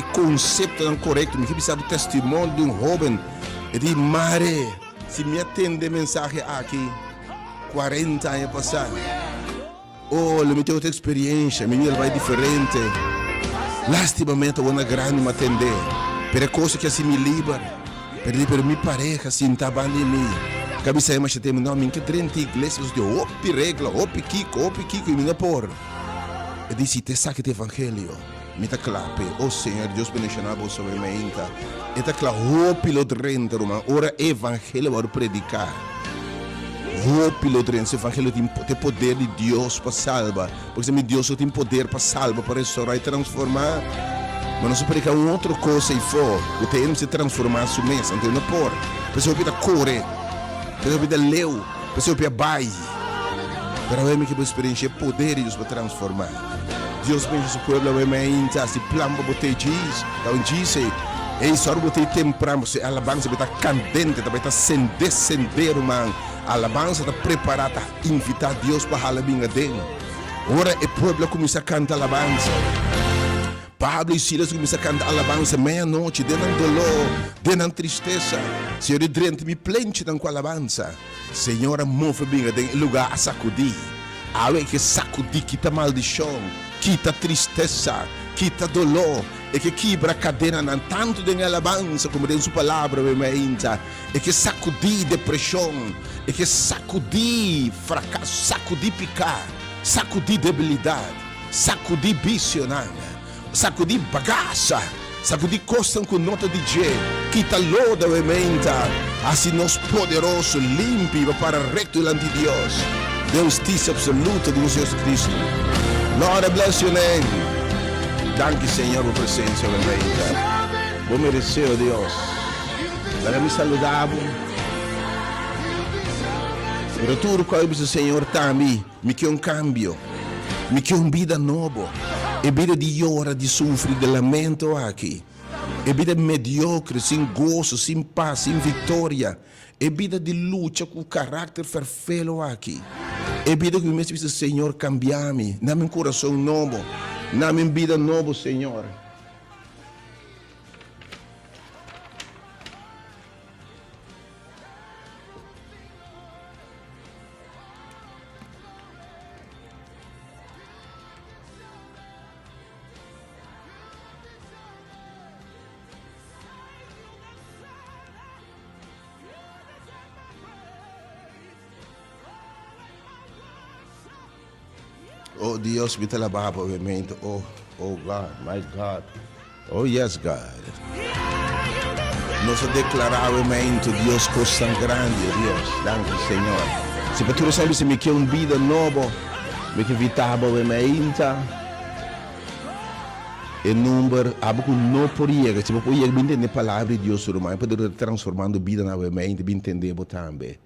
o conceito não correto. Me precisa do testemunho de jovem. E de mare, se me atende mensagem aqui, 40 anos passados. Oh, me tem outra experiência, minha vai diferente. Lastimamente, eu não grande me atender. Per coisa que assim me libera. Per minha pareja, assim, tá bem em mim. Cabeça mas tem não, minha que 30 igrejas de opi regla, opi kiko, e minha por. E disse, te saque o evangelho. Me tá clape, oh Senhor, Deus bendicionado sobre mim. E tá claro, opi lo drento, ora evangelho para predicar. Opi lo drento, evangelho tem poder de Deus para salvar. Porque se Deus tem poder para salvar, para restaurar e transformar. Mas não se predica outra coisa e for. O termo se transformar su mesa, não tem por. Pessoa pida correr. Pessoa pida leu, pessoa pida bai. Pero eu me que experiência poder de Deus para transformar. Deus bendice o povo, eu me ainda se plamba botei diz, então disse, e só botei temprano, se a alabança está candente, está sem descender, man. A alabança está preparada a invitar Deus para a alabança dele. Ora o povo começa a cantar alabança. Pablo e Silas começam a cantar alabança meia-noite, dentro do dolor, dentro da tristeza. Senhor, dentro me plente com a alabança. Senhor, move bem em lugar a sacudir. Awe que sacudir, quita maldição, quita tristeza, quita dolor. E que quebra a cadeira não tanto de alabança como de sua palavra, e que sacudir depressão, e que sacudir fracasso, sacudir picar, sacudir debilidade, sacudir visionária. Sacudir bagaça, sacudir costa com nota de G, quita loda e menta, assim nós poderoso, limpo para reto diante de Deus, Deus justiça absoluta de Jesus Cristo. Lord, I bless your name. Danke, Senhor, por presença, menta. Vou merecer, oh Deus. Para me saludar, pero tudo qual o Senhor também me quer cambio, me quer vida nova. E vida de hora de sofrer, de lamento aqui. E vida mediocre, sem gozo, sem paz, sem vitória. E vida de luta com o caráter perfeito aqui. E vida que o mesmo Senhor cambiar-me. Dá-me um coração novo. Dá-me vida nova, Senhor. Oh Deus, me trabalha, obviamente. Oh God, my God. Oh yes, God. Nós declaramos Deus coisa grande, Deus. Danke, Senhor. Se tu sabes se me quer uma vida nova, me quer vitável, obviamente. E número, abu não poria, se você podia entender a palavra de Deus, mas poder transformando a vida na obviamente, me entender também.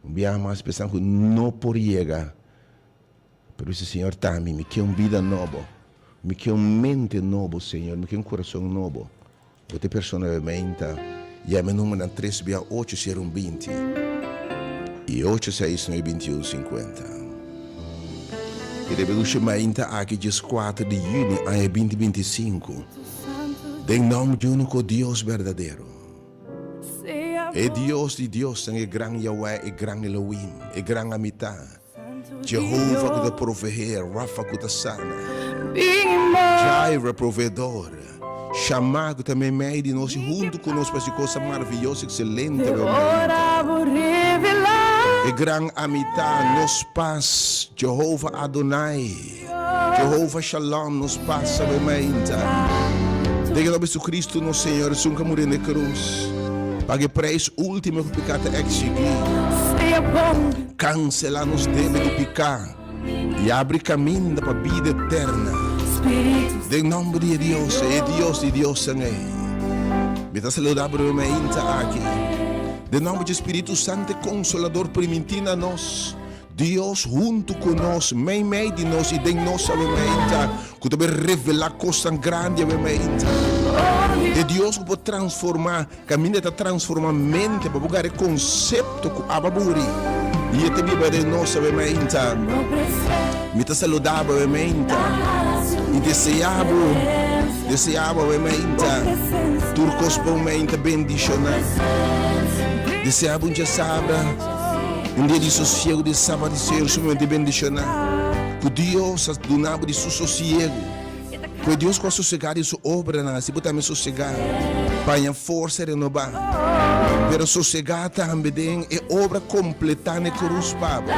Bem mais pensando que não poria. Por isso, Senhor, também me quer uma vida nova, me quer uma mente nova, Senhor, me quer um coração novo. Você personalmente, e a meu número 368-020 e 869-2150. E devemos chamar aqui dia 4 de junho de 2025, em nome de único Deus verdadeiro. É Deus de Deus, é grande Yahweh, é grande Elohim, é grande Amitá. Jehovah que te provee, Rafa que te sana, Jaira provedor, chamar que também meio de nós, junto conosco para essa coisa maravilhosa, excelente, e grande amita, nos paz, Jehovah Adonai, Jehovah Shalom, nos passa, Diga Jesus Cristo, nosso Senhor, nunca morreu na cruz. Pague preço último que o pecado exigir. Cancela nos deve de pecar e abre caminho para a vida eterna. Em nome de Deus, é Deus e Deus em ele. Me está saludando para o meu aqui. Em nome do Espírito Santo, Consolador, permitindo a nós. Deus junto conosco, meio de nós e de nós, que também revelar coisas grandes, e Deus pode transformar, caminho para transformar a mente, para buscar o conceito que ababuri. E até viva de nós, me está saludando, e desejamos Deseava realmente turcos realmente bendicionar. Deseava um dia sábado, um dia de sossego, de sábado de Senhor, somente bendicionar. Que Deus donava de seu sossego. Que Deus com a sossegada e sua obra, se botar me sossegar, para a força renovar. Pero sossegar também é obra completa na cruz, Pablo.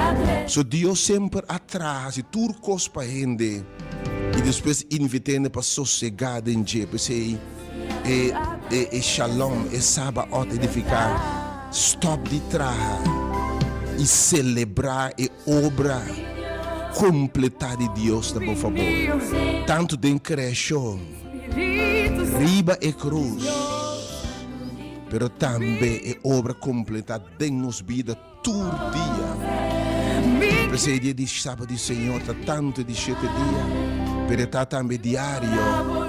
So Deus sempre atrás, e turcos para gente. E depois invitando para sossegar em dia, para ser shalom, sábado edificar. Stop de trás e celebrar a obra completa de Deus, por favor. Tanto de criação, riba e cruz, pero também a obra completa de nos vida todo dia. Para ser dia de sábado do Senhor, tanto de 7 dias. Pero está também diário,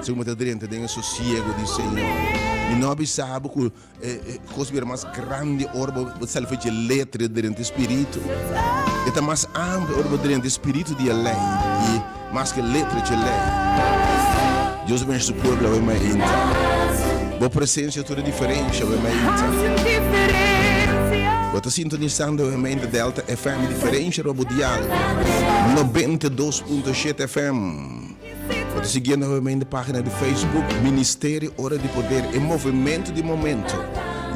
segundo o dentro do sossego do Senhor. E nós sabemos que a coisa mais grande orba você faz de letra dentro do Espírito. É mais ampla orba dentro do Espírito de lei e mais que letra de lei. Deus abençoe o povo, vai mais ainda. Boa presença, toda diferente, vai mais ainda. Você está sintonizando o Delta FM diferente, robo dial 92.7 FM. Você seguir novamente a página do Facebook Ministério Hora de Poder e Movimento de Momento.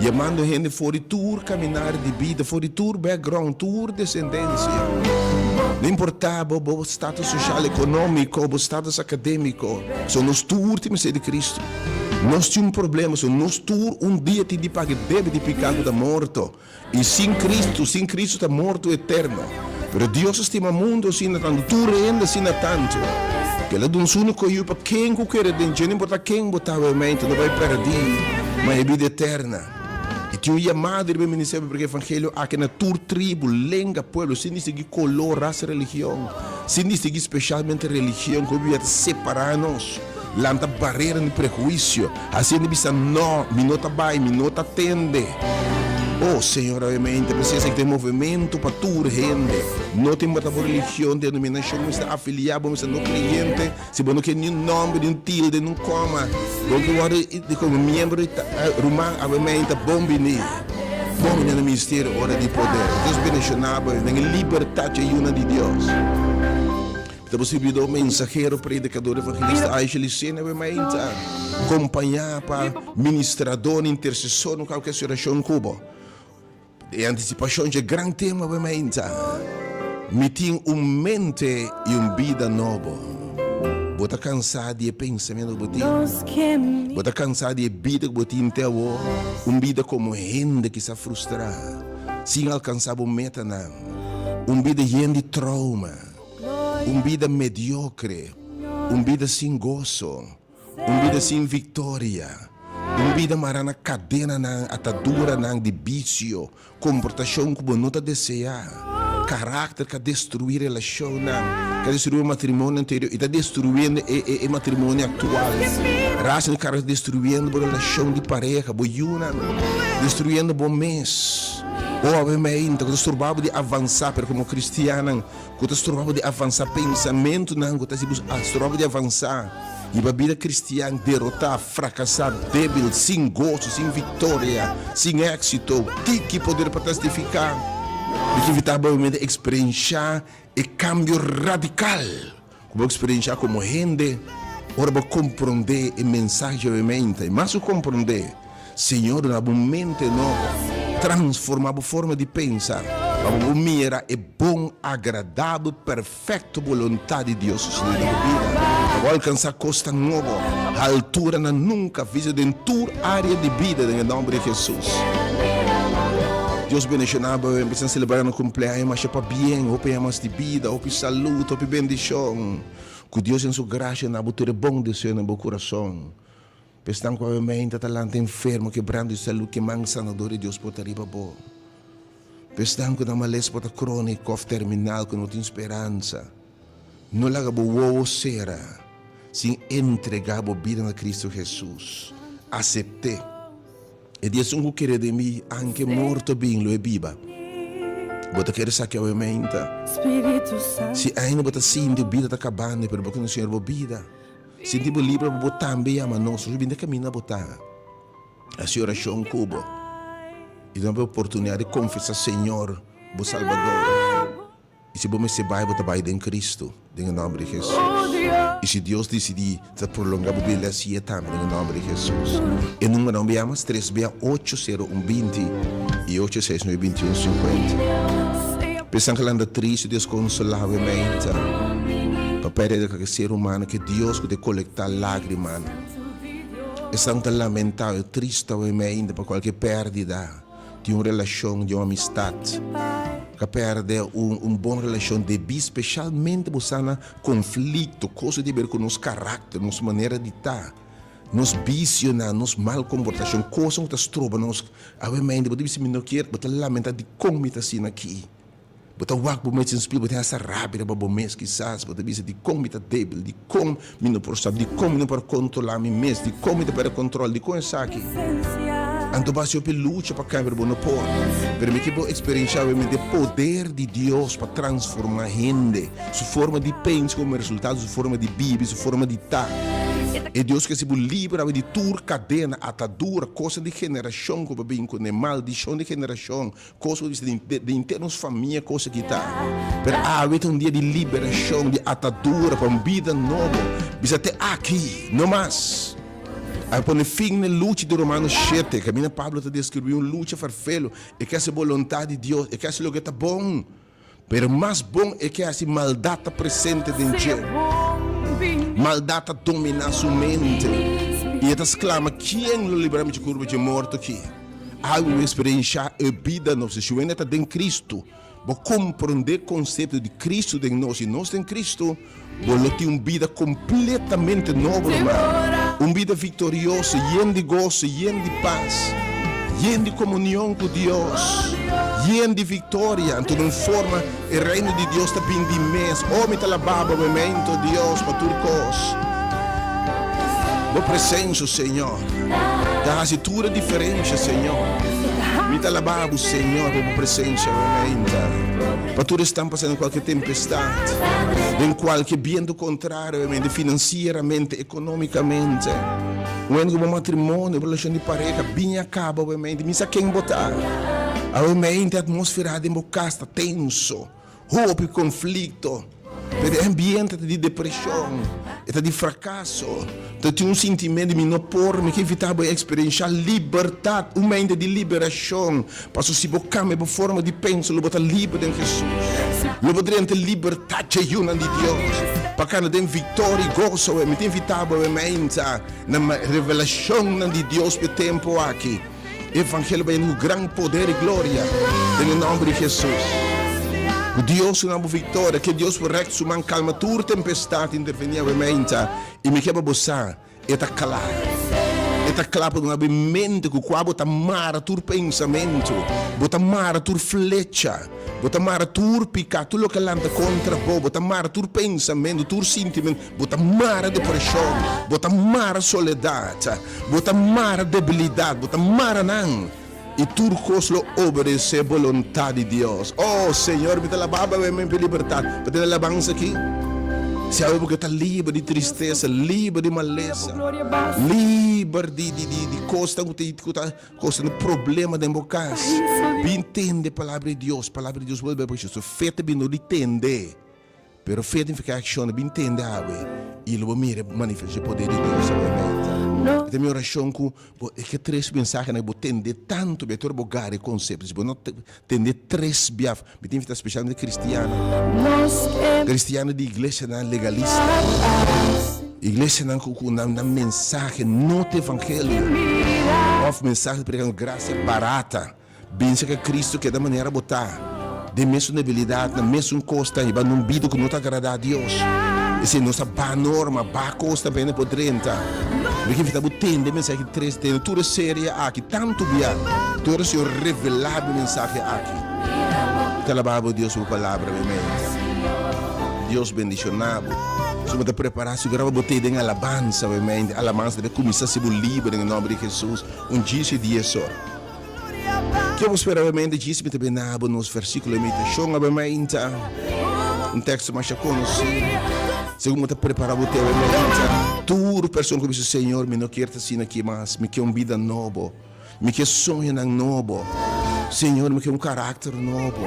Chamando gente fora de tour caminhar de vida, fora de tour background, tour descendência. Não importa o status social, econômico, o status acadêmico. São nós tour de Cristo. Nós temos problema, nós tour dia te paga deve de pecado da morto. E sem Cristo está morto eterno. Pero Deus estima mundo assim tanto, tu renda assim tanto. Que ela não suno com eu para quem que quer dentro, não importa quem botar o mente, não vai perder, mas é vida eterna. E tinha uma chamada do ministério porque o evangelho aqui na tua tribo, lenga, povo, sem seguir color, raça, religião, sem seguir especialmente religião, que vai separar-nos. Lanta barreira de prejuízo, assim não bisa não, minota vai, minota tende. Oh Senhor, obviamente, precisa que tem movimento para tua gente. Não tem muita religião, denominação, mas está afiliado, mas não cliente. Se você não quer nenhum nome, nenhum tilde, não coma. Porque agora, como membro romano, obviamente, bom venir. Bom venir no ministério, hora de poder. Deus bendicionava, na liberdade e una de Deus. Então, você viu o mensageiro, predicador, evangelista, Aigelicena, obviamente, acompanhar para ministrador, intercessor, no qualquer oração cubo. E antecipação de grande tema, obviamente. Meeting mente e vida novo. Bota cansado de pensamento botinho. Bota cansado de vida que botinho teu. Vida como gente que se frustra. Sem alcançar a meta não. Vida cheia de trauma. Vida mediocre. Vida sem gozo. Vida sem vitória. Vida marana cadena na atadura na de vício, comportação que não está desejar, caráter que destruir a relação que destruir o matrimônio anterior e está destruindo o matrimônio atual, raça de cara destruindo a relação de pareja, boiuna, destruindo o mês. Obviamente, que disturbava de avançar, porque como cristiana, que disturbava de avançar pensamento, não, que disturbava de avançar. E a vida cristã derrotar, fracassar, débil, sem gosto, sem vitória, sem êxito, tem que poder para testificar. Tem que evitar a experiência e cambio radical. Como experiência como gente, ora para compreender a mensagem obviamente, mas o compreender, Senhor, na mente novo, transformar a forma de pensar. A minha é bom, agradável, perfeito vontade de Deus na vida. Vou alcançar costa nova, a altura na nunca vista em tua área de vida, em nome de Jesus. Deus bendicionava, precisamos celebrar no cumpleaños, mas para bem, ou para mais de vida, ou para saúde, ou para bendição. Que Deus em sua graça, na botura bom desejo no meu coração. Estão com a mente, talento enfermo, quebrando de saúde, que manga sanador de Deus pode arriba bom. Estão com uma lesma crônica, terminal, que não tem esperança. Não laga boa será. Sem entregar a vida a Cristo Jesus. Aceitar. E Deus não quer de mim, anche morto bem, lo é viva. Você quer saber a mente? Se ainda você sente a vida está acabando, pero porque não Senhor a vida. sentimos livre para botar bem a mão, nós vamos caminhar botar. A oração cubo. E dá a oportunidade de confessar Senhor, o Salvador. E se você se vai, você vai em Cristo, em nome de Jesus. E se Deus decidir prolongar a Bíblia assim também, em nome de Jesus. E o número me chama 3680120 e 8692150. Pensando que anda triste, desconsolávelmente. Para perder aquele ser humano que Deus pode coletar lágrimas. E santo lamentável, triste ainda para qualquer perdida de uma relação, de uma amistade. Que perde boa relação de vida, especialmente buscando conflito, coisa de ver com nosso caráter, nossa maneira de estar, nos vícios, nos mal comportação, coisa que nos trova, nos obviamente, você disse, não quer, você lamenta de como está assim aqui. Você vai para o médico, você essa rápida para o mês, quizás, você disse de como está débil, de como não posso, de como não posso controlar meu mês, de como não posso controlar, de como está aqui. Então, basta eu lutar para cambiar o poder. Para mim, que eu experienciar o poder de Deus para transformar a gente. Sua forma de pensar como resultado, sua forma de viver, sua forma de estar. E Deus que se livra de toda cadena, atadura, coisa de geração que vem com maldição de geração, coisa de internos família, coisa que está. Para haver dia de liberação, de atadura para uma vida nova. Bisa até aqui, não mais. Aí põe fim na luta de Romanos 7, que a minha Pablo está descrevendo uma luta farfelo, e que essa vontade de Deus, e que esse lugar está bom, mas mais bom é que essa maldade presente dentro de maldade domina sua mente, e ela exclama, quem o livra-me de curva de morte aqui? Há uma experiência a vida nossa, se ainda está dentro de Cristo, vou compreender o conceito de Cristo dentro de nós, e nós em Cristo, vou ter uma vida completamente nova, irmão. Uma vida vitoriosa, llena de gozo, llena de paz, llena de comunhão com Deus, llena de vitória. Então, de forma, o reino de Deus está vindo de mês. Homem está lavado, momento, Deus, para tudo coisa. Boa presença, Senhor. Da azitura diferente, Senhor. Me está lavado, Senhor, boa presença, momento. Para tudo estão passando qualquer tempestade, em qualquer bem do contrário, financeiramente, economicamente. Um matrimônio, relação de pareja, bem acaba, obviamente, me quem botar. Obviamente, a atmosfera de casa tenso, roubo e conflito, ambiente de depressão, de fracasso. Então, tinha sentimento de não pôr, que evitava experienciar liberdade, uma mente de liberação. Passou se bocar a forma de pensar, ele botar livre em Jesus. Ele botar ter liberdade de Deus. Para que tem vitória e gozo, me invitava a mente na revelação de Deus para o tempo aqui. O Evangelho vai no grande poder e glória, em nome de Jesus. Deus não é uma vitória, que Deus por recto man calma toda tempestade intervenir obviamente e me quebra boçar e tá claro para uma mente que qual bota mara tur pensamento, bota mara tur flecha, bota mara tur pica, tudo que lanta contra bota mara tur pensamento, tur sentimento, bota mara depressão, bota mara soledade, bota mara debilidade, bota mara não. E tudo coisa obedecer a vontade de Deus. Oh, Senhor, me dá a baba, me dá liberdade. Me dá a alabança aqui. Se eu que está livre de tristeza, livre de maleza, livre de coisa de problema de embocas. Entende a palavra de Deus. A palavra de Deus vuelve para isso. Feita bem não entender. Pero feita ficar ação, bem entender a e ele vai manifestar o poder de Deus. A minha oração é que três mensagens eu vou entender tanto bem, eu vou ganhar conceitos, eu vou entender três biaf, eu tenho que estar especialmente cristiano de igreja legalista, igreja na mensagem, não tem evangelho, off mensagem pregando graça barata, pensa que Cristo que é da maneira botar, de mesma debilidade, na mesma costa, e vai num bido que não está agradar a Deus. E se nossa ba norma, ba costa bem por 30. Porque kita butende mensagem 3 tem tudo séria aqui, tanto bia. Tudo se revelar a mensagem aqui. Talababo Deus por palavra, amém. Deus bendicionado. Se você preparar, se grava botei em alabança, amém. Alabança de começar a ser livre em nome de Jesus. Dia e dia só. Que eu espero, amém, de Jesus também na nos versículos imitação, amém. Um texto mais conhecido. Segundo te preparar o teu mente. Tudo pessoa que diz, Senhor, me não quero assim aqui mais. Me quer uma vida nova. Me quer sonho novo. Senhor, me quer carácter novo.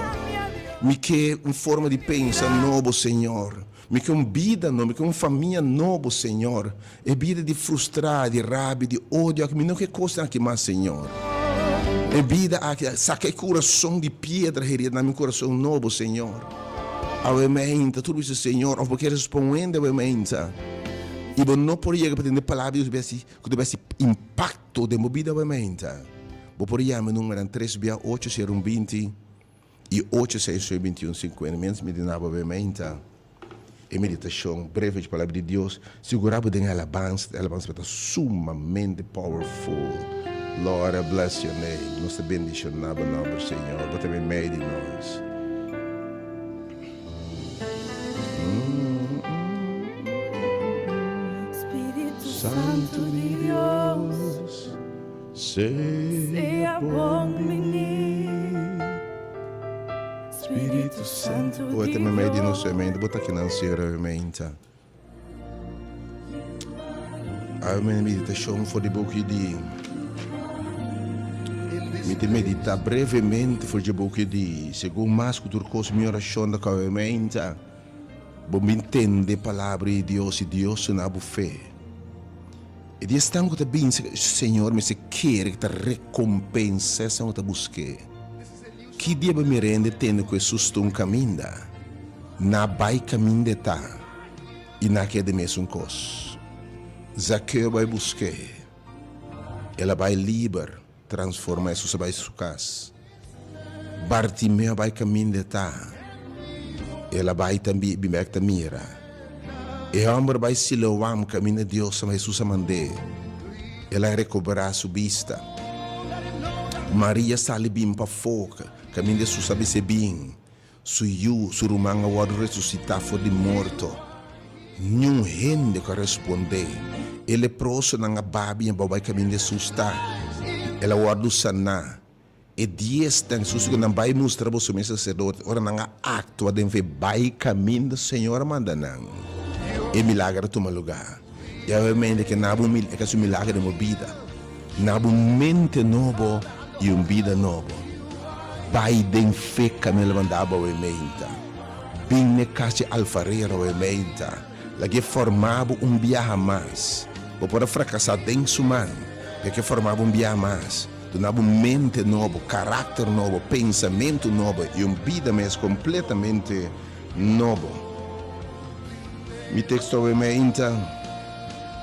Me quer uma forma de pensar novo, Senhor. Me quer uma vida nova, me quer uma família nova, Senhor. É vida de frustrar, de raiva, de ódio, que me não quer coisa aqui mais, Senhor. É vida que saca o coração de pedra, no meu coração novo, Senhor. Obviamente, tudo isso, Senhor, ou porque respondendo, obviamente. E eu não poderia aprender palavras que tivesse impacto de minha vida, obviamente. Eu poderia me número 368 e 8621 50 menos me dinava, obviamente. E meditação breve de palavra de Deus, segurava de alabança está sumamente powerful. Lord, I bless your name. Nossa bendição na nova, Senhor. Você me meio de nós. Santo de Deus, seja bom menino. Espírito Santo de Deus. Você me meio de nós, amém. Bota aqui na ansiedade, amém. A minha meditação foi de boca de me meditar brevemente foi de boca de segundo mais que tudo coisa minha oração da caminhante. Vou me entender a palavra de Deus e Deus na fé. E Deus está com bem, Senhor, mas se quer que te recompense, essa é o que busquei. Que dia me rende tendo que susto um caminho, na vai caminho de tá e na que é de mesmo coisa. Zaqueu vai buscar, ela vai livre, transforma isso vai sua casa. Bartimeu vai caminho de tá, ela vai também bimek ta mira. E o homem vai se levar o caminho de Deus, mas Jesus mandou, ela recuperar sua vista. Maria sale bem para foca, caminho de Jesus sabe se bem, su rumanga vai ressuscitar for de morto. Nenhum rende que responder. Ele próximo na babi em babai caminho de Jesus tá. Ela vai sanar. E dias tem Jesus que não vai mostrar para o seu sacerdote. Ora não há acto de ver vai caminho do Senhor manda não. E milagre toma lugar. E obviamente que não há milagre de uma vida. Não há mente nova e uma vida nova. Vai de fé que me levantava obviamente. Bem ne caixa alfareira obviamente. La que formava viagem mais. Vou para fracassar dentro do humano. Que formava viagem mais. Donava mente nova, caráter novo, pensamento novo e uma vida mais completamente nova. Mi texto obviamente,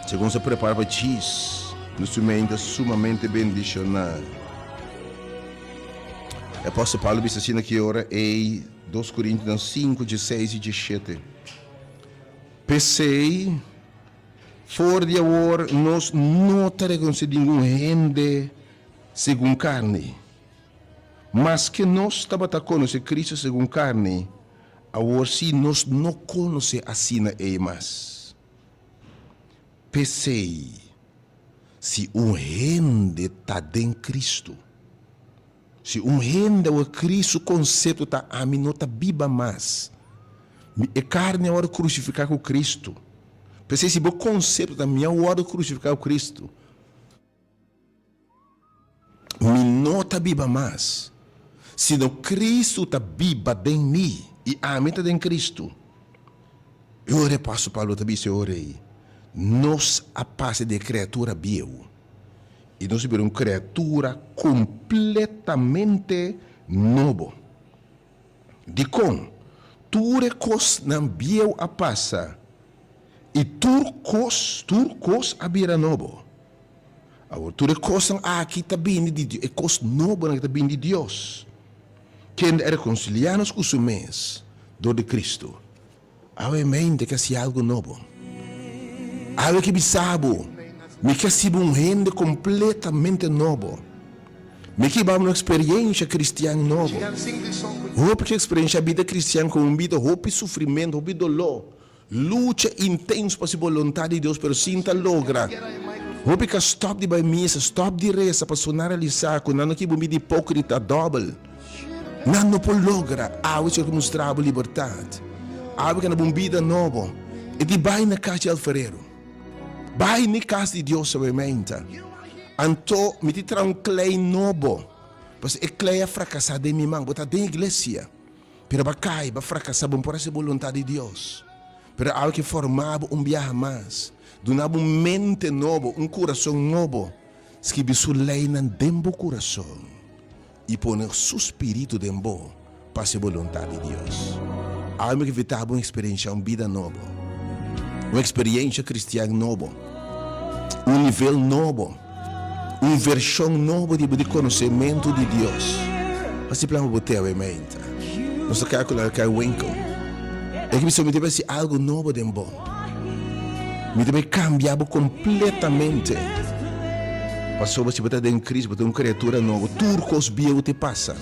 segundo se prepara para X, nos mente sumamente bendicionado. O apóstolo Paulo disse assim aqui ora em 2 Coríntios 5, 16 e 17. Pensei, fora de agora, nós não teremos nenhum rende segundo carne, mas que nós estamos a conhecer Cristo segundo carne, agora sim nós não conhecemos assim é mais. Pensei, se rende está dentro de Cristo, se rende o Cristo, o conceito está a mim não está viva mais. É carne a hora de crucificar com Cristo. Pensei se o conceito da minha hora de crucificar com Cristo. Me não está viva mais. Se não Cristo está viva dentro de mim e a mim está dentro de Cristo. Eu orei, pastor Paulo, também se orei. Nós a passe de criatura viu. E nós vimos uma criatura completamente nova. De como? Tudo coisa não viu a passa e tudo coisa a vira novo. Agora tudo coisa aqui está bem de Deus, é coisa nova que está bem de Deus. Quem é reconciliar-nos com o mês do de Cristo. Obviamente que é algo novo. Algo que sabe, me que se rende completamente novo. Me que vamos uma experiência cristã nova. Roupa que experiência a vida cristã com uma vida, roupa e sofrimento, roupa e dolor. Luta intensa para a vontade de Deus, pero sinta logra. Roupa que stop de vai missa, stop de reza para sonar ali saco, não que bumi de hipócrita double. Não por logra, algo que mostrava liberdade. Algo que na vida nova. E ti vai na casa de alfarero. Vai na casa de Deus, obviamente. Anto, me te tra um clay novo. Pois é clay a fracassar de minha mão. Botar dentro da igreja. Pero vai cair, vai fracassar, bom por essa vontade de Deus. Pero algo que formava viaje mais. Donava mente novo, coração novo. Que bisu lei na dembo coração. E pôr seu espírito dembo para a vontade de Deus. Algo que vitava uma experiência, uma vida nova. Uma experiência cristiana nova. Um nível novo. Uma versão nova de conhecimento de Deus. Mas se plano botar a mente. Nós calculamos que é o enco. É que me deve ser algo novo de bom. Me deve cambiar completamente. Passou para se botar em crise, botar uma criatura nova. Turcos bios te passa.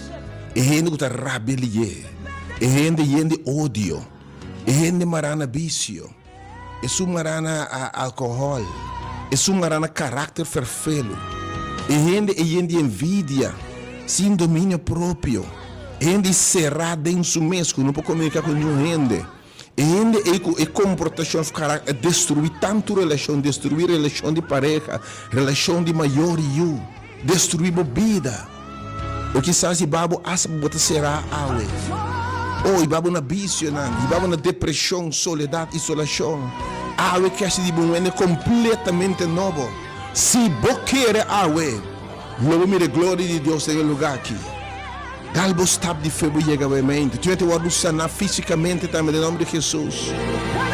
E gente que está rebelião. E gente ódio. E gente marana vício. E su marana álcool. E su marana caráter perfeito. E gente envidia. Sem domínio próprio. E gente cerrada em si mesmo. Não pode comunicar com nenhuma gente. E gente comportação de caráter. Destruir tanto relação. Destruir relação de pareja. Relação de maior e eu. Destruir a vida. O que sabe babo asa bota será awe. Oh, babo na vício, babo na depressão, soledade, isolação. Awe que se de bom é completamente novo. Se boqueira awe, logo mire glória de Deus em lugar aqui. Galbo stab de febo chega ao mente. Tu vendo o sanar fisicamente também em nome de Jesus.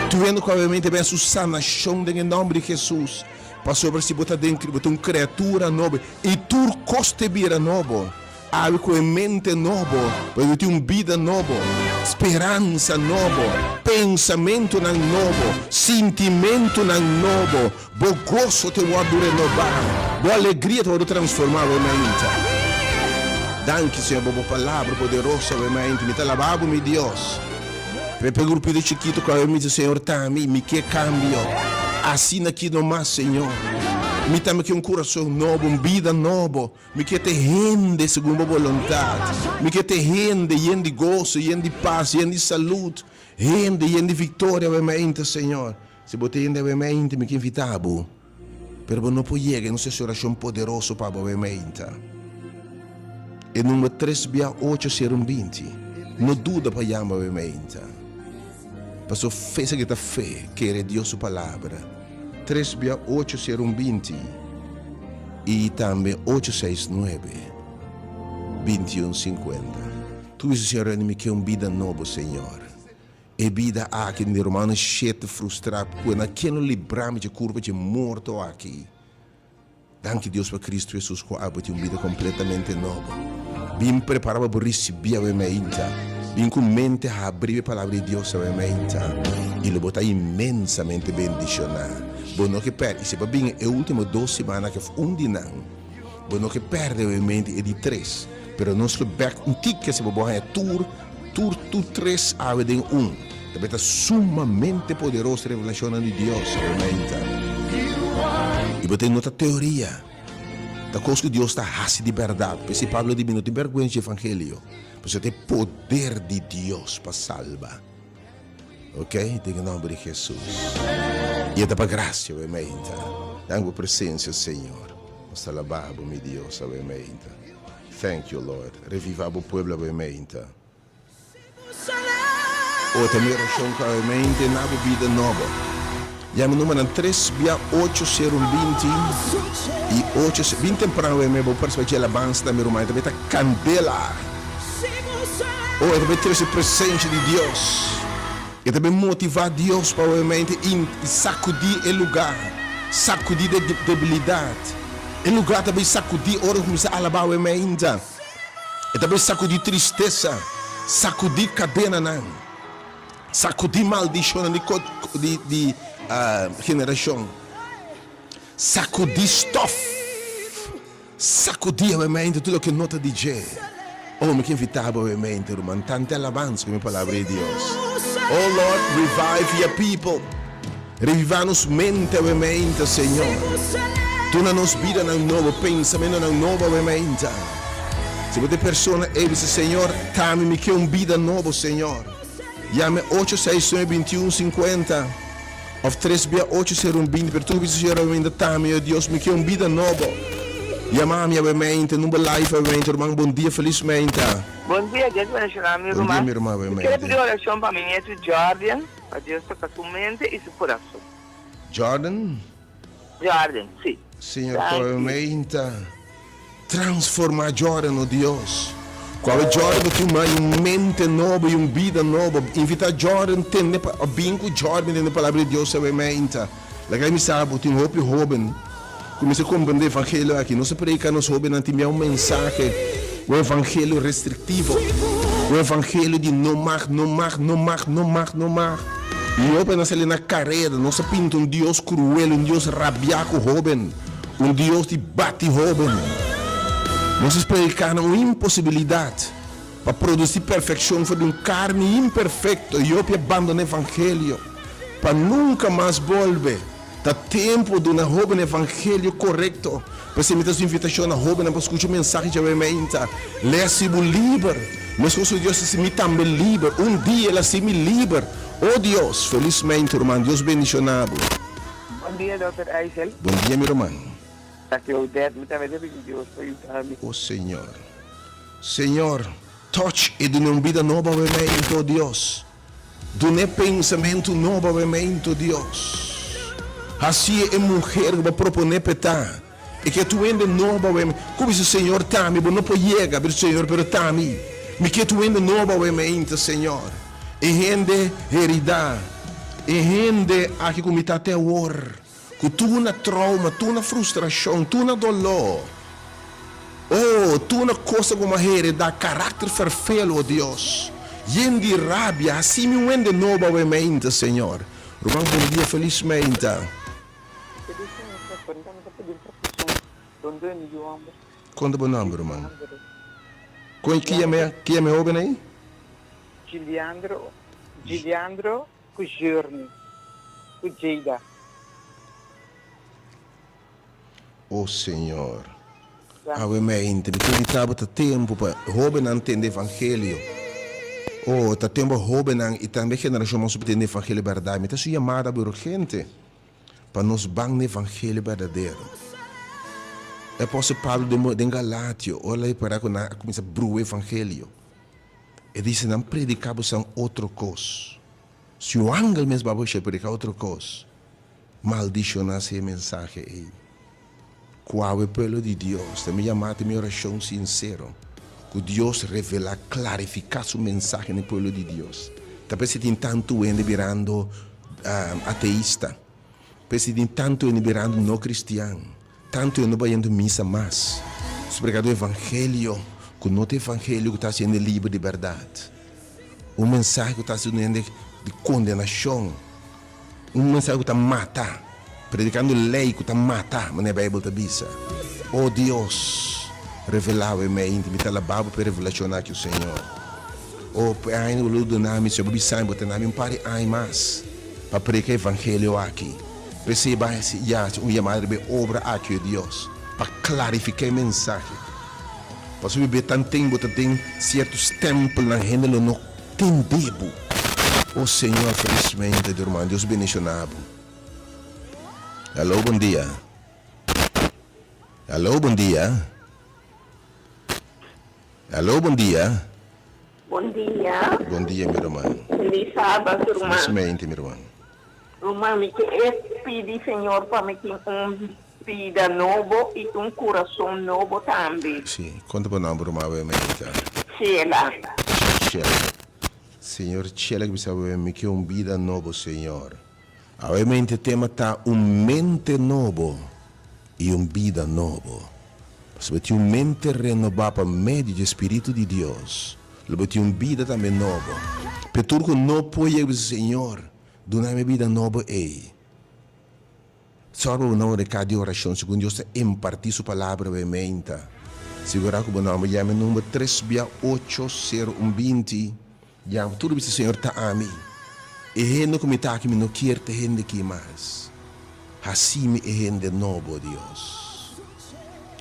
Tu vendo com a mente bem a sanação em nome de Jesus. Passou para se botar dentro, botar uma criatura nova e tu coste vira novo. Algo com mente novo, para ter uma vida nova, esperança nova, pensamento novo, sentimento novo, bom gozo te vai renovar, boa alegria te vai transformar a mente. Danke, Senhor, boa palavra poderosa a mente. Me te lavabo, meu Deus. Pepe grupo de chiquito com a mente, Senhor, também me que cambio. Assim aqui no mais, Senhor. Me também que coração novo, uma vida nova. Me que te rende segundo a vontade. Me que te rende, de gozo, de paz, de saúde. Rende, de vitória, obviamente, Senhor. Se você rende, obviamente, me que invitavo. Pero não pode chegar, não sei se oração poderosa para obviamente. E número 3, 8, 20. Não duda para chamar, obviamente. Passou fez que está fé, que é Deus sua palavra. 3, 8, 20 e também 869 2150. Tu dizes, Senhor, me que uma vida nova, Senhor. E vida aqui no Romanos 7 frustrado, quando aquele libramos de curva de morto aqui. Danke Deus para Cristo Jesus, que há uma vida completamente nova. Bem preparado para receber a mente. Bem com mente a abrir a palavra de Deus a mente. E lo botar imensamente bendicionado. Bueno que perde, se va bem é última 2 semanas que foi dia não. Bueno que perde obviamente é de 3, pero não se back que se vai é tour 3 a de 1. Também está sumamente poderosa a revelação de Deus obviamente. E você nota teoria da coisa que Deus está raça de verdade. Porque Pablo diz, não tem vergonha de evangelho. Você tem poder de Deus para salvar. Ok? Em nome de Jesus. E é da graça, obviamente. Dá-me a presença, Senhor. Nos alabamos, meu Deus, obviamente. Thank you, Lord. Reviva o povo, obviamente. Outra minha oração, obviamente, na vida nova. Já me número 3, 8, 0, 20 e 8, 20 temprano, eu vou participar de alabança da minha irmã. Também está candela. Oh, também ter essa presença de Deus. E também motivar Deus para obviamente sacudir o lugar, sacudir a debilidade. O lugar também sacudir a hora que começar a alabar obviamente. E também sacudir tristeza, sacudir cadena não. Sacudir maldição de geração. Sacudir stuff. Sacudir obviamente tudo que nota DJ. Oh, me que invitava obviamente, irmão, tanta alabança com a palavra de Deus. Oh Lord, revive your people. Reviva-nos mente, obviamente, Senhor. Torna-nos vida na novo, pensamento na nova, obviamente. Se você persona, dice, Senhor, dá-me que uma vida nova, Senhor. Llame 869-2150 Of 3680120, per tu bisogna ainda tami, oh Deus, me que vida nova. E a mamãe obviamente, num live obviamente, irmão, bom dia, felizmente. Bom dia, Deus bendiga meu irmão. Bom dia, minha irmã, obviamente. Quero pedir oração para mim, é o Jordan, para Deus tocar sua mente e seu coração. Jordan? Jordan, sim. Senhor, obviamente, transforma Jordan, oh Deus. Qual é Jordan tem uma mente nova e uma vida nova. Invita Jordan a ter o bingo Jordan na palavra de Deus, obviamente. Legal, me sabe, tem roupa e jovem. Comecei a compreender o evangelho aqui. Não se predica nos jovens, não tem um mensagem. O evangelho restritivo. O evangelho de não mais, não mais, não mais, não mais, não mais. E eu penso ali na carreira, não se pinta um Deus cruel, um Deus rabiaco jovem. Um Deus que bate jovem. Não se predicar uma impossibilidade para produzir perfeição de um carne imperfeito. E eu abandono o evangelho para nunca mais voltar. Dá tempo de uma jovem evangelho correto. Para se meter sua invitação na jovem para escutar mensagem de obviamente. Leia-se livre. Mas com Deus se me também livre. Um dia ela se me livre. Oh Deus, felizmente, irmão. Deus bendicionado. Bom dia, Dr. Aisel. Bom dia, meu irmão. Oh Senhor. Senhor, touch e de uma vida nova obviamente, oh Deus. De um pensamento novo obviamente, oh Deus. Assim é mulher que vai propor petar. E que tu ainda nova, como se o Senhor está, me não pode chegar, mas o Senhor está me. Me que tu ainda nova, obviamente, Senhor. E rende heredar. E rende aqui como está até agora. Que tu na trauma, tu na frustração, tu na dolor. Oh, tu na coisa como heredar caráter perfeito, oh Deus. Yendi rabia, assim me rende nova, obviamente, Senhor. Irmão, bom dia, felizmente. Quando bom nome, irmão? Quem é meu jovem aí? Giliandro Cujurni. Cujeida. Oh Senhor. Obviamente, me permitava tempo para jovem não entender o evangelho. Oh, tá tempo jovem e também geração não entender o evangelho verdade. Me está chamada urgente para nos banhar no evangelho verdadeiro. É possível Paulo de Galátia, olha aí para começar a brua o evangelho. E diz, não predicamos outra coisa. Se o ángel mesmo vai predicar outra coisa, maldicionar essa mensagem aí. Qual é o pelo de Deus? Também chamada minha oração sincera. Que Deus revela, clarificar sua mensagem no pelo de Deus. Talvez se tem tanto ainda virando ateísta. Talvez se tem tanto ainda virando não cristiano. Tanto eu não vou indo missa mais. Se pregar o evangelho, que não tem evangelho que está sendo livre de verdade. Um mensagem que está sendo de condenação. Um mensagem que está matar. Predicando lei que está matar, mas na Bíblia está bisa. Oh Deus, revelar em mim, intimidade la Bíblia para revelação aqui o Senhor. Oh, ainda o ludo na mim, se eu bisai, botar na mim, pare ai mais para pregar o evangelho aqui. Receba um chamado de obra aqui, Deus, para clarificar a mensagem. Para se viver tanto tempo, tem certos tempos na gente não tem debo. Oh Senhor, felizmente, irmão, Deus bendicionado. Alô, bom dia. Alô, bom dia. Alô, bom dia. Bom dia. Bom dia, meu irmão. Feliz sábado, irmão. Felizmente, meu irmão. Irmão, me quer pedir, Senhor, para me ter vida novo e coração novo também. Sim, conta para nós, irmão, obviamente. Sheila. Senhor, Sheila, que sabe me que vida novo, Senhor. Obviamente, o tema está mente novo e vida novo. Se tem mente renovada para meio do Espírito de Deus, se tem vida também nova. Porque não pode, Senhor, dar uma vida nova aí. Só não recado de oração, segundo Deus impartir sua palavra obviamente. Segurar que o nome chama número 3680120. Já tudo isso, Senhor, está a mim. E gente que me está aqui, não quer ter gente aqui mais. Assim me é gente novo, Deus.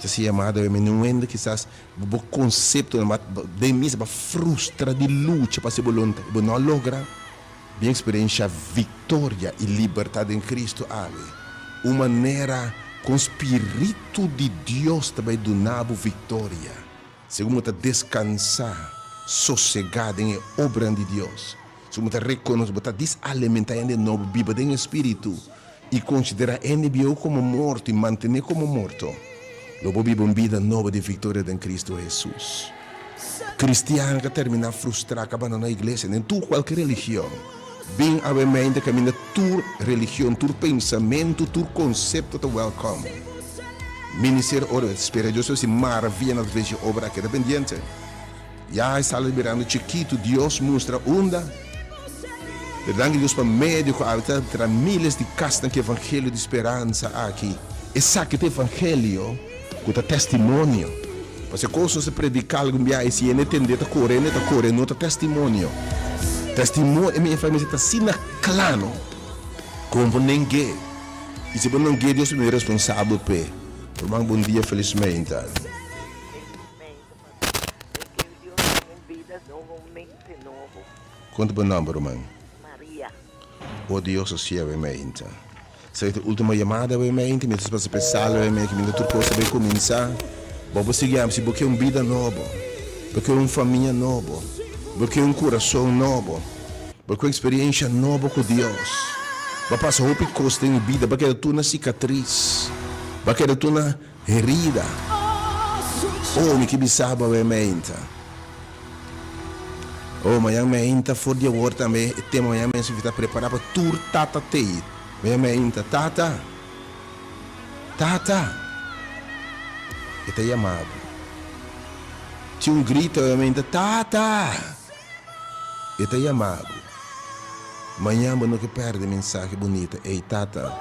Se chamado, não é que estás o conceito de mim, para frustrar de luta, para ser voluntário. Não logra. bem experiência vitória e liberdade em Cristo ave. Uma maneira com o Espírito de Deus também do nabo vitória. Segundo está descansar, sossegado em obra de Deus. Segundo está reconhecer, está desalimentar em novo, viva em Espírito e considerar NBO como morto e manter como morto. Logo vive uma vida nova de vitória em Cristo Jesus. Cristiano que termina frustrado, que abandona a igreja, em tu qualquer religião. Bem a mente caminha tu religião, tu pensamento, tu conceito de welcome. Ministério ora, espera Deus se maravilha nas vezes obra que é dependente. Já está liberando chiquito, Deus mostra onda. Danke Deus para médico, para milhares de castas que evangelho de esperança aqui. Esse que evangelho, com testemunho. Porque quando se predica algo bem, se ele entender, está correndo, outro testemunho. Testemunho é minha família está assim claro, como ninguém. E se ninguém, Deus é responsável por um bom dia, felizmente. Quanto bom número, mãe? Maria. Oh Deus, o céu é mente. Essa é a última chamada, é mente, me para pensar, é mente, que me dá coisa vai começar. Vamos seguir, porque é uma vida nova, porque é uma família nova. Porque é um coração novo, porque é uma experiência nova com Deus. Vai passar roupa e costa em vida, porque é uma cicatriz, porque é uma herida. Oh, me que bisaba a mente. Oh, amanhã mente for de agora também, e tem amanhã mente se está preparado para tur tata tei. Amanhã mente, tata, e te chamava. Tinha grito, mente, tata. E te chamava. Amanhã não que perde mensagem bonita. Ei, tata.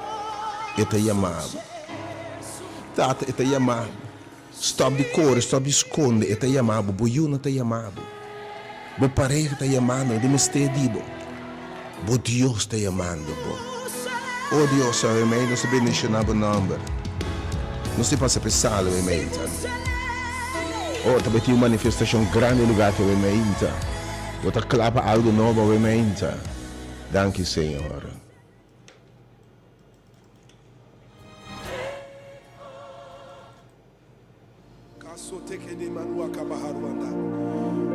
E te chamava. Tata, e te chamava. Stop de cor, stop de esconde. E te chamava. Boiuna te chamava. Bo pareja te chamando. De me estedido. Bo Deus te chamando. Oh Deus, sabe, mãe, não se bendicionava o nome. Não se passa pensar, mãe. Oh, também tinha uma manifestação grande no lugar que eu me outra clapa algo novo ao mente. Danke, Senhor.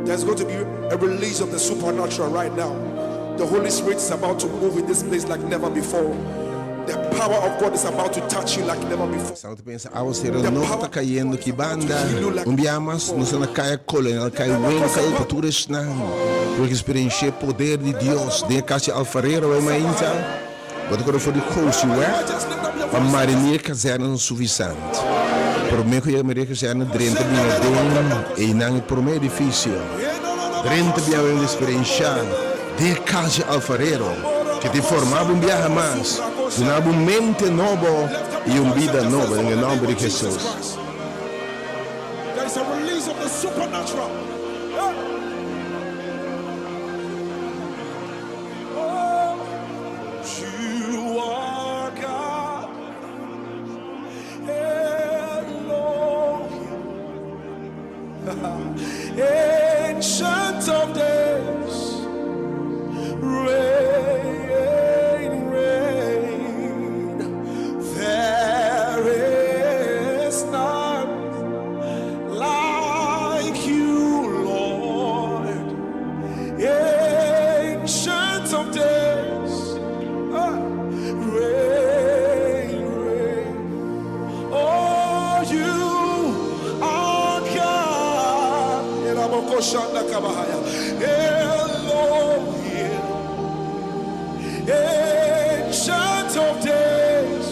There's going to be a release of the supernatural right now. The Holy Spirit is about to move in this place like never before. The power of God is about to touch you like never before. Santo pensa, a você não está caindo que banda, biamas, não se na caia cola, ela cai bem, cai culturas não. Porque experiência poder de Deus, de casa alfareiro é uma inta. Quando quando for de coach, a marinha caserna não suficiente. Por meio que a marinha caserna drenta bem e não por meio difícil. Drenta bem a experiência de casa alfareiro que te formava viaje mais. Uma mente nova e uma vida nova em nome de Jesus. There is a release of the supernatural. You are God, Elohim, Ancient of Days. Shanda Kabahaya, Elohim, Ancient of Days,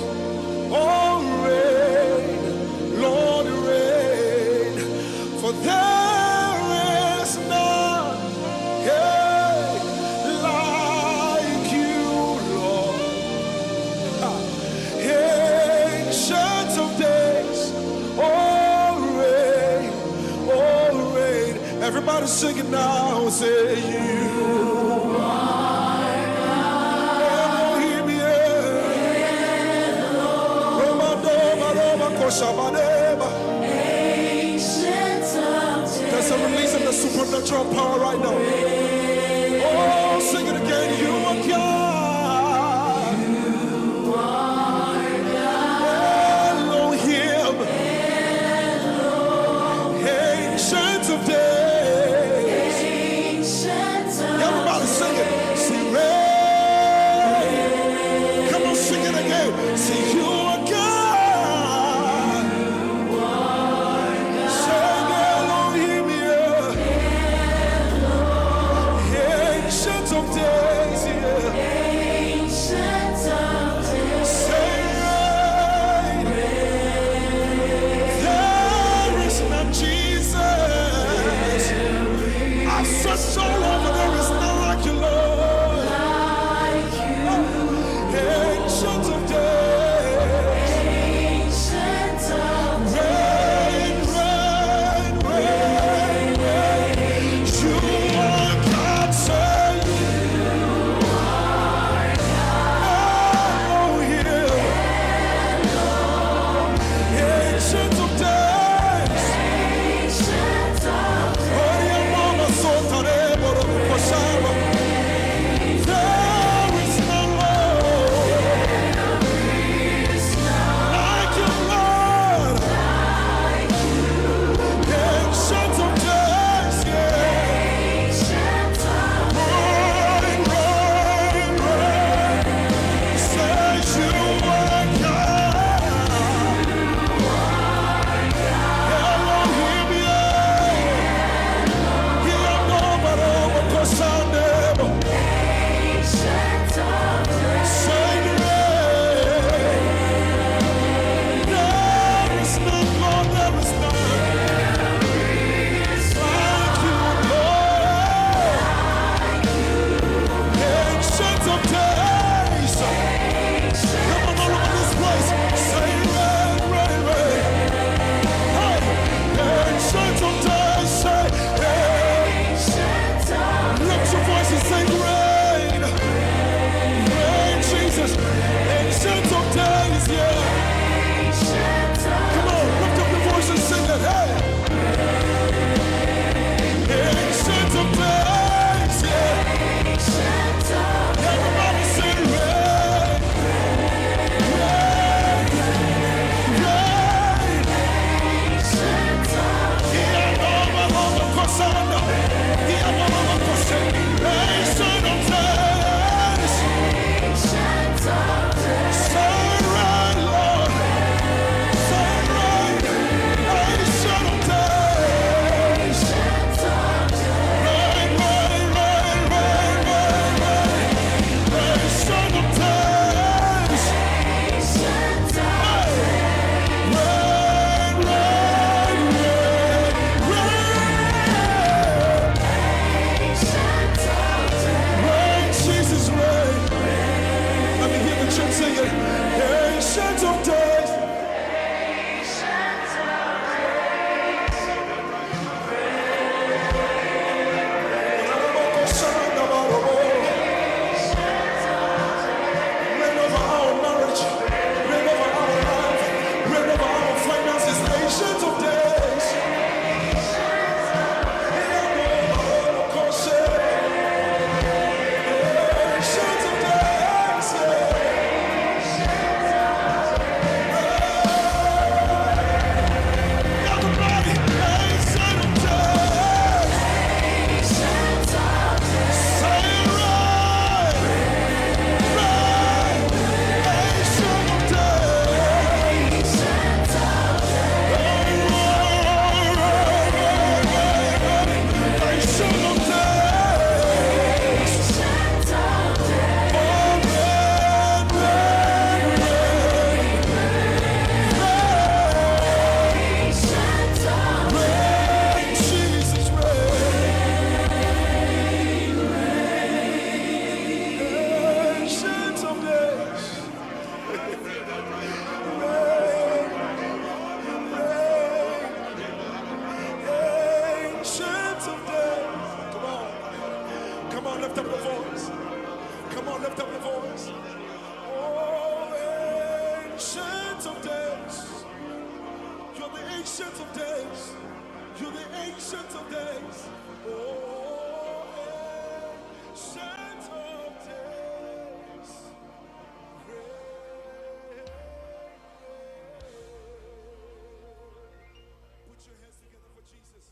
oh reign, Lord reign, for there is none like you, Lord. Ancient of Days, everybody sing it now, say you are Elohim, There's a release of the supernatural power right now. Oh, sing it again, you are Say you are God. Say Elohim, yeah. Ancient of days, yeah. Say reign. There is none Jesus. I searched all over, there is none like you, Lord. Ancient of days. Reign, reign, reign, reign. You are God, say Elohim. Ancient of days. Oria mama sotare boro kosama. There is none, Lord, like you, Lord. Ancient of days, yeah. Reign, reign, reign. Say you are God. Elohim, yeah. Yeah, no, but over Kosanebo. Say reign. There is none, Lord, there is none like you, Lord. Ancient of days. Come on, all over this place. Say reign, reign, reign. Hey, ancient of days. Say, hey. Lift your voice and say reign. Reign, Jesus. Ancient of days, yeah. Come on, lift up your voice and sing it. Hey. Ancient of days, yeah. Everybody say reign. Reign, reign. Yeah, Mama, Mama, Kosana. Yeah, Mama, Mama, Kosana. Ancient of days. Say reign, Lord. Say reign. Ancient of days. Reign, reign, reign, reign, reign, reign. Ancient of days. Hey. Reign, reign, reign, reign. Reign, Jesus, reign. Let me hear the church sing it. Ancient of days. Reign over our marriage. Reign over our life. Reign over our finances. Ancient of days. Ancient of days. Everybody. Ancient of days. Say right. Right. Ancient of days. Ancient of days. Reign, Jesus, reign. Ancient of days. Ancient of days. Come on, lift up your voice. Come on, lift up your voice. Oh, ancient of days. You're the ancient of days. You're the ancient of days. Oh, ancient of days. Put your hands together for Jesus.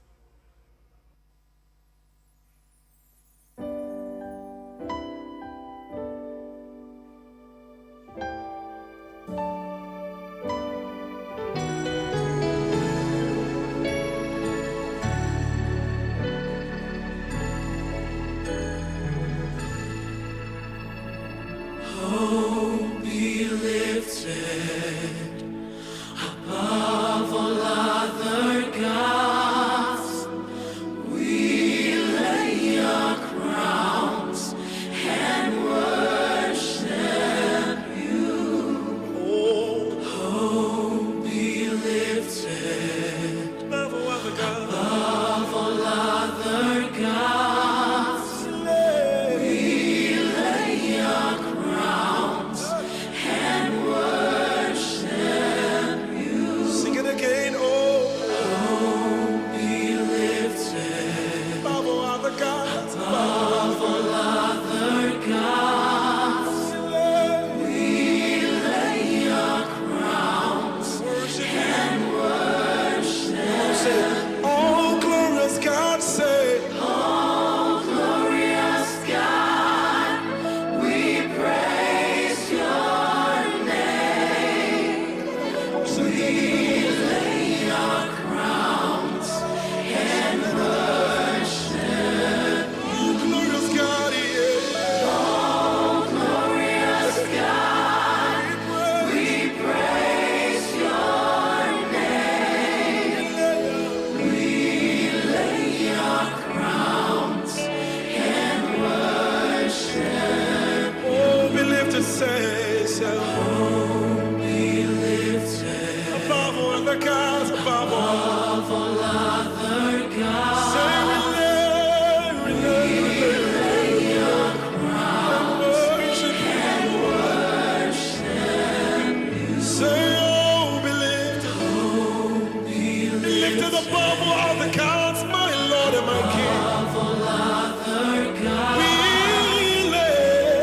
seated above all the gods, my Lord and my King. We lay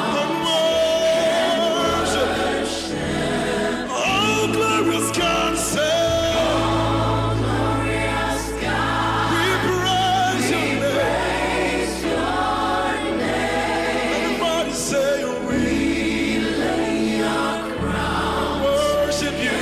and worship. Oh, glorious God, say, we praise your name. Everybody say, we worship you.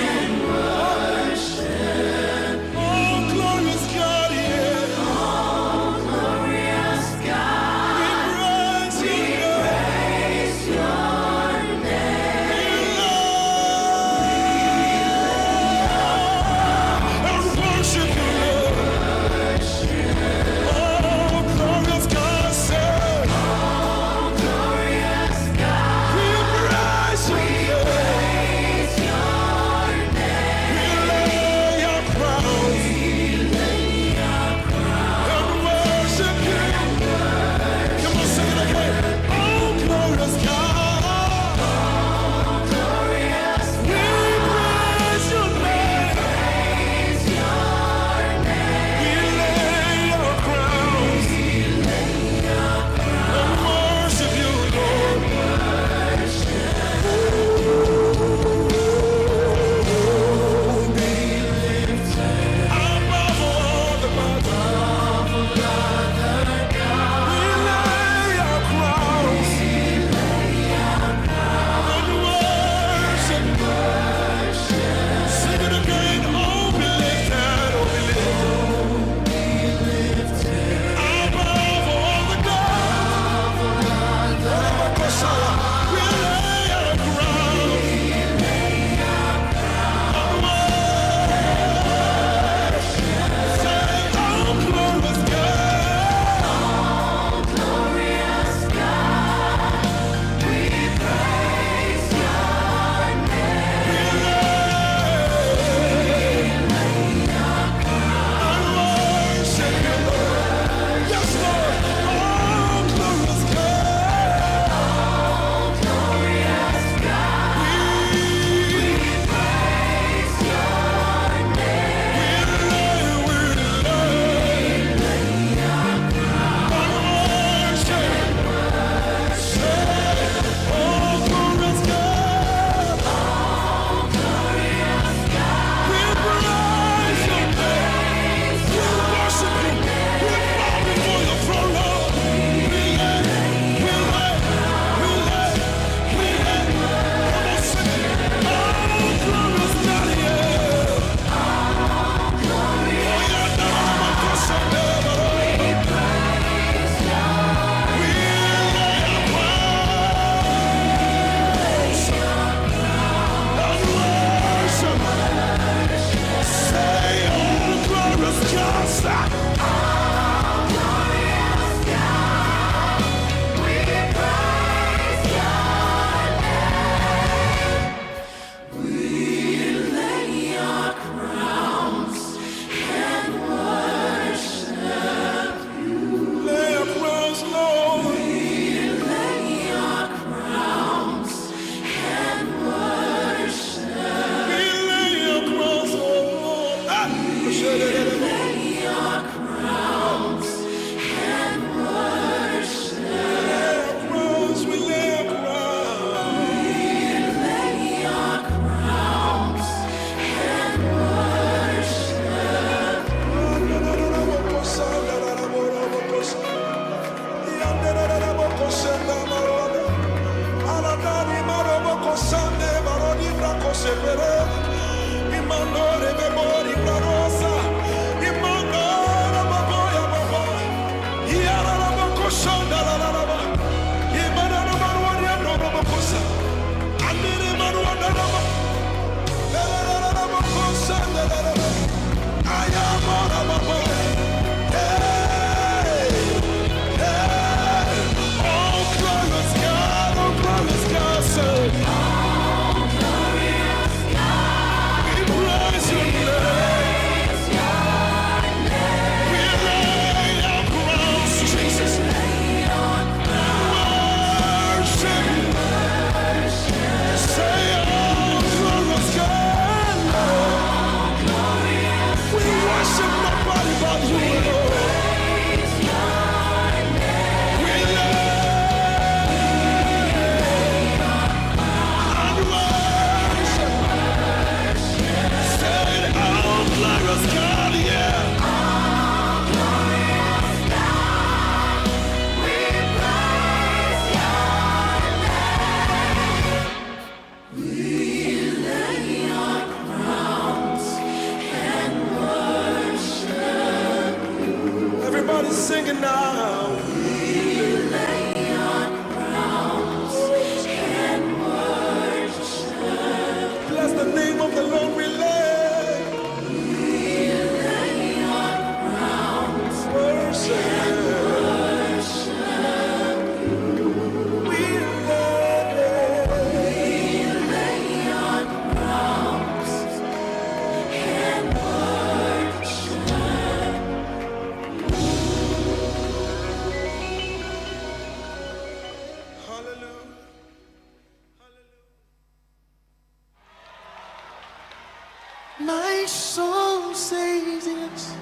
My soul says yes,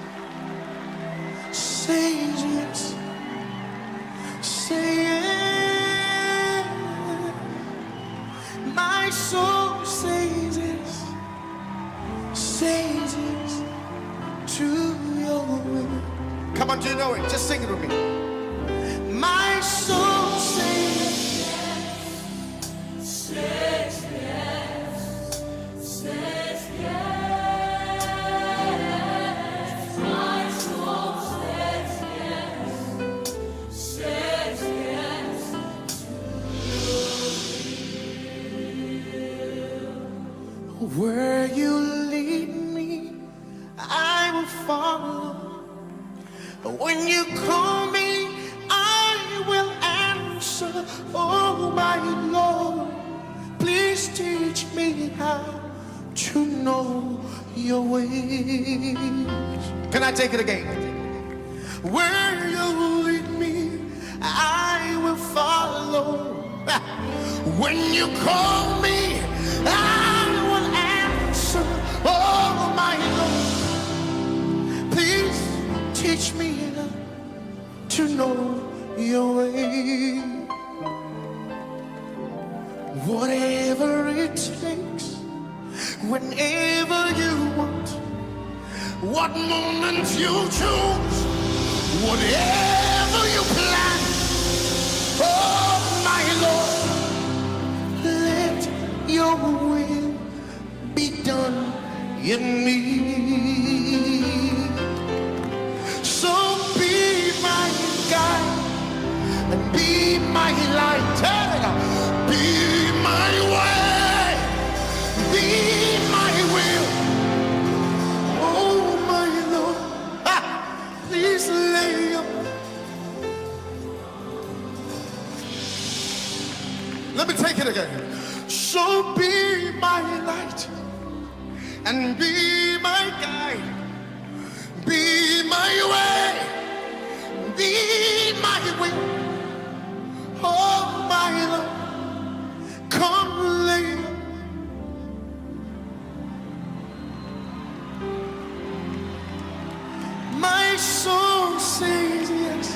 says yes, say yes. My soul says yes, says yes to your will. Come on, do you know it? Just sing it with me. My soul says yes, says yes, says yes. My soul says yes, says yes to you. Where you lead me, I will follow. When you call me, I will answer. Oh my Lord, please teach me how to know your ways. Can I take it again? Where you lead me, I will follow. When you call me, I will answer. Oh my Lord, please teach me to know your way. Whatever it takes, whenever you want, what moment you choose, whatever you plan. Oh my Lord, let your will be done in me. So be my guide and be my light. Be my way, be my will. Oh my Lord, please lay up. Let me take it again. So be my light and be my guide. Be my way, be my way. Oh my Lord, come lay. My soul says yes,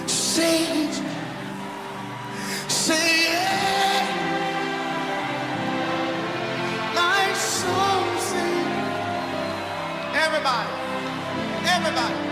says, say yes. My soul says, everybody, everybody.